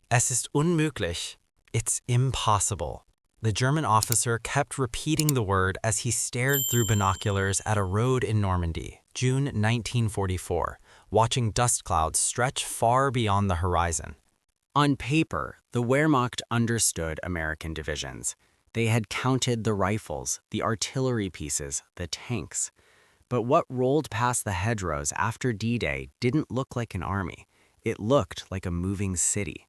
Es ist unmöglich. It's impossible. The German officer kept repeating the word as he stared through binoculars at a road in Normandy, June 1944, watching dust clouds stretch far beyond the horizon. On paper, the Wehrmacht understood American divisions. They had counted the rifles, the artillery pieces, the tanks. But what rolled past the hedgerows after D-Day didn't look like an army. It looked like a moving city.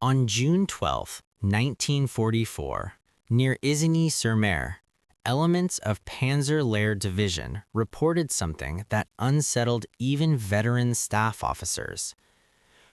On June 12, 1944, near Isigny-sur-Mer, elements of Panzer-Lehr Division reported something that unsettled even veteran staff officers.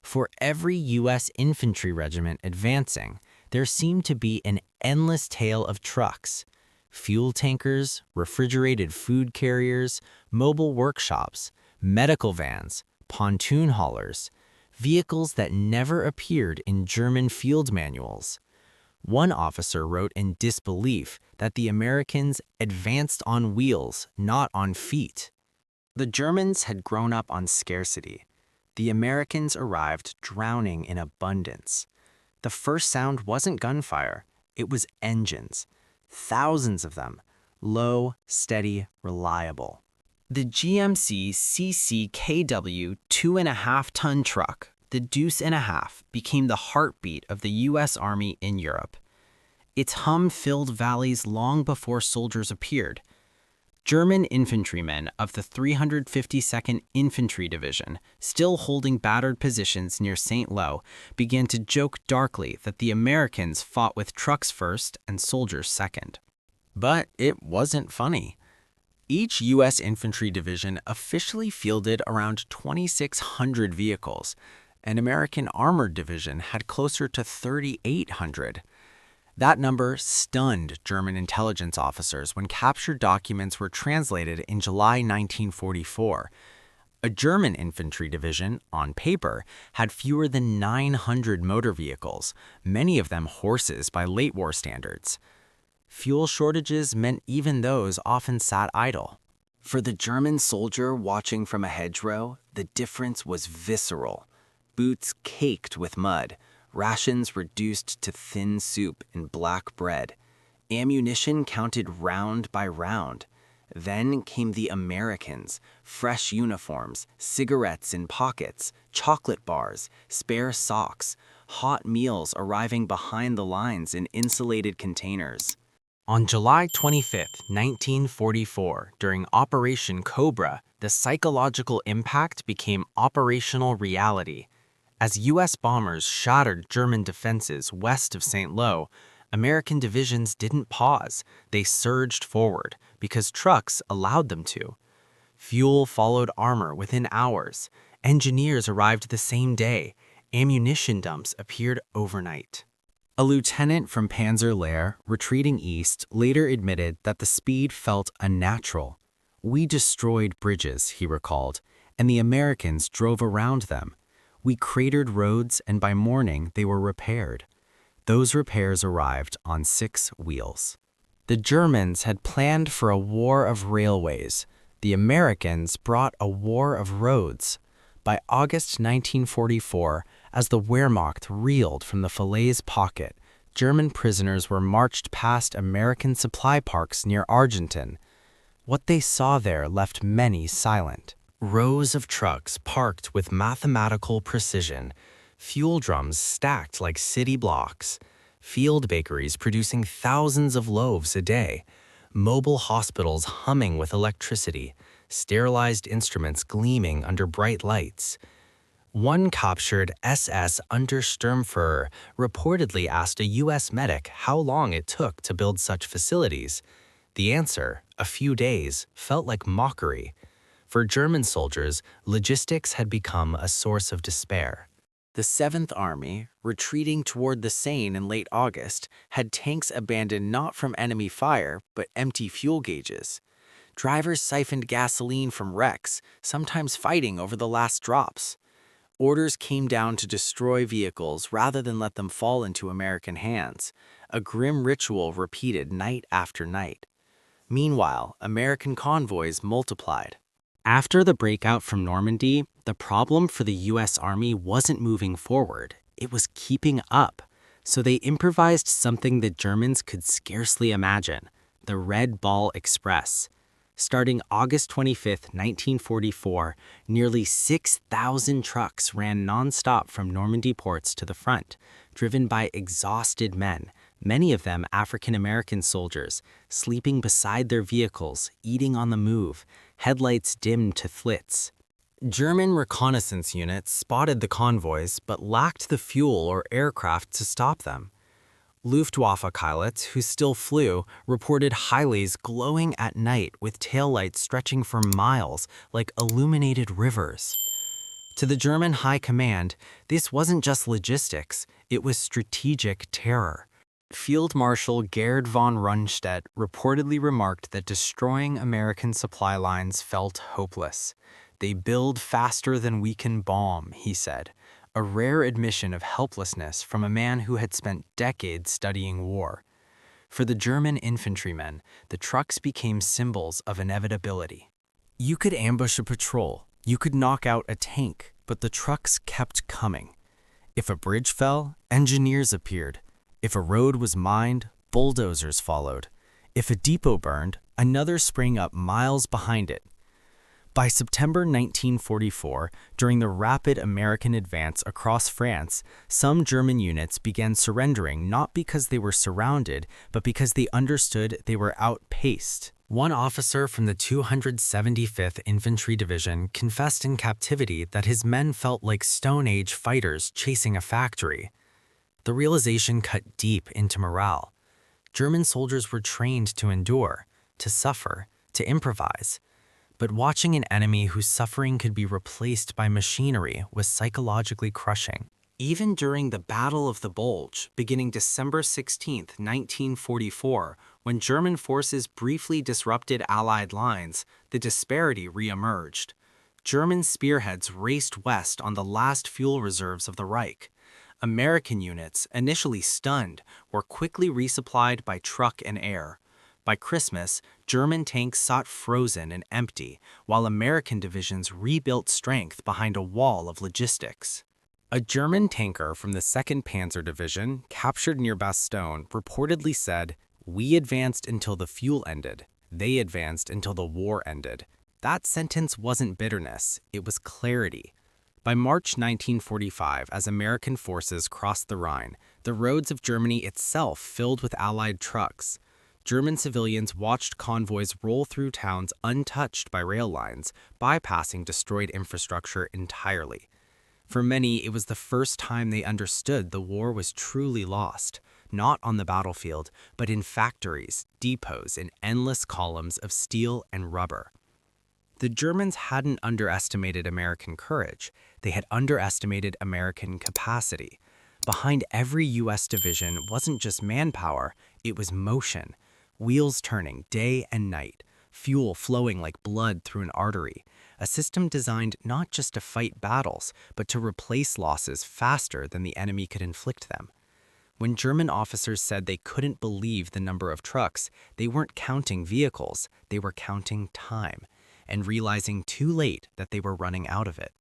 For every U.S. infantry regiment advancing, there seemed to be an endless tail of trucks, fuel tankers, refrigerated food carriers, mobile workshops, medical vans, pontoon haulers, vehicles that never appeared in German field manuals. One officer wrote in disbelief that the Americans advanced on wheels, not on feet. The Germans had grown up on scarcity. The Americans arrived drowning in abundance. The first sound wasn't gunfire, it was engines. Thousands of them, low, steady, reliable. The GMC CCKW 2.5-ton truck, the Deuce and a Half, became the heartbeat of the U.S. Army in Europe. Its hum filled valleys long before soldiers appeared. German infantrymen of the 352nd Infantry Division, still holding battered positions near St. Lo, began to joke darkly that the Americans fought with trucks first and soldiers second. But it wasn't funny. Each U.S. infantry division officially fielded around 2,600 vehicles. An American armored division had closer to 3,800. That number stunned German intelligence officers when captured documents were translated in July 1944. A German infantry division, on paper, had fewer than 900 motor vehicles, many of them horses by late war standards. Fuel shortages meant even those often sat idle. For the German soldier watching from a hedgerow, the difference was visceral. Boots caked with mud, rations reduced to thin soup and black bread, ammunition counted round by round. Then came the Americans, fresh uniforms, cigarettes in pockets, chocolate bars, spare socks, hot meals arriving behind the lines in insulated containers. On July 25, 1944, during Operation Cobra, the psychological impact became operational reality. As U.S. bombers shattered German defenses west of St. Lo, American divisions didn't pause. They surged forward because trucks allowed them to. Fuel followed armor within hours. Engineers arrived the same day. Ammunition dumps appeared overnight. A lieutenant from Panzer-Lehr, retreating east, later admitted that the speed felt unnatural. "We destroyed bridges," he recalled, "and the Americans drove around them. We cratered roads, and by morning they were repaired." Those repairs arrived on 6 wheels. The Germans had planned for a war of railways. The Americans brought a war of roads. By August 1944, as the Wehrmacht reeled from the Falaise pocket, German prisoners were marched past American supply parks near Argenton. What they saw there left many silent. Rows of trucks parked with mathematical precision, fuel drums stacked like city blocks, field bakeries producing thousands of loaves a day, mobile hospitals humming with electricity, sterilized instruments gleaming under bright lights. One captured SS Untersturmführer reportedly asked a U.S. medic how long it took to build such facilities. The answer, a few days, felt like mockery. For German soldiers, logistics had become a source of despair. The 7th Army, retreating toward the Seine in late August, had tanks abandoned not from enemy fire, but empty fuel gauges. Drivers siphoned gasoline from wrecks, sometimes fighting over the last drops. Orders came down to destroy vehicles rather than let them fall into American hands, a grim ritual repeated night after night. Meanwhile, American convoys multiplied. After the breakout from Normandy, the problem for the U.S. Army wasn't moving forward, It was keeping up. So they improvised something the Germans could scarcely imagine, the Red Ball Express. Starting August 25, 1944, nearly 6,000 trucks ran nonstop from Normandy ports to the front, driven by exhausted men, many of them African-American soldiers, sleeping beside their vehicles, eating on the move, headlights dimmed to flits. German reconnaissance units spotted the convoys but lacked the fuel or aircraft to stop them. Luftwaffe pilots, who still flew, reported Hylies glowing at night with taillights stretching for miles like illuminated rivers. To the German High Command, this wasn't just logistics, it was strategic terror. Field Marshal Gerd von Rundstedt reportedly remarked that destroying American supply lines felt hopeless. "They build faster than we can bomb," he said, a rare admission of helplessness from a man who had spent decades studying war. For the German infantrymen, the trucks became symbols of inevitability. You could ambush a patrol, you could knock out a tank, but the trucks kept coming. If a bridge fell, engineers appeared. If a road was mined, bulldozers followed. If a depot burned, another sprang up miles behind it. By September 1944, during the rapid American advance across France, some German units began surrendering not because they were surrounded, but because they understood they were outpaced. One officer from the 275th Infantry Division confessed in captivity that his men felt like Stone Age fighters chasing a factory. The realization cut deep into morale. German soldiers were trained to endure, to suffer, to improvise. But watching an enemy whose suffering could be replaced by machinery was psychologically crushing. Even during the Battle of the Bulge, beginning December 16, 1944, when German forces briefly disrupted Allied lines, the disparity re-emerged. German spearheads raced west on the last fuel reserves of the Reich. American units, initially stunned, were quickly resupplied by truck and air. By Christmas, German tanks sat frozen and empty, while American divisions rebuilt strength behind a wall of logistics. A German tanker from the 2nd Panzer Division, captured near Bastogne, reportedly said, "We advanced until the fuel ended. They advanced until the war ended." That sentence wasn't bitterness, it was clarity. By March 1945, as American forces crossed the Rhine, the roads of Germany itself filled with Allied trucks. German civilians watched convoys roll through towns untouched by rail lines, bypassing destroyed infrastructure entirely. For many, it was the first time they understood the war was truly lost, not on the battlefield, but in factories, depots, and endless columns of steel and rubber. The Germans hadn't underestimated American courage, they had underestimated American capacity. Behind every U.S. division wasn't just manpower, it was motion. Wheels turning day and night, fuel flowing like blood through an artery, a system designed not just to fight battles, but to replace losses faster than the enemy could inflict them. When German officers said they couldn't believe the number of trucks, they weren't counting vehicles, they were counting time, and realizing too late that they were running out of it.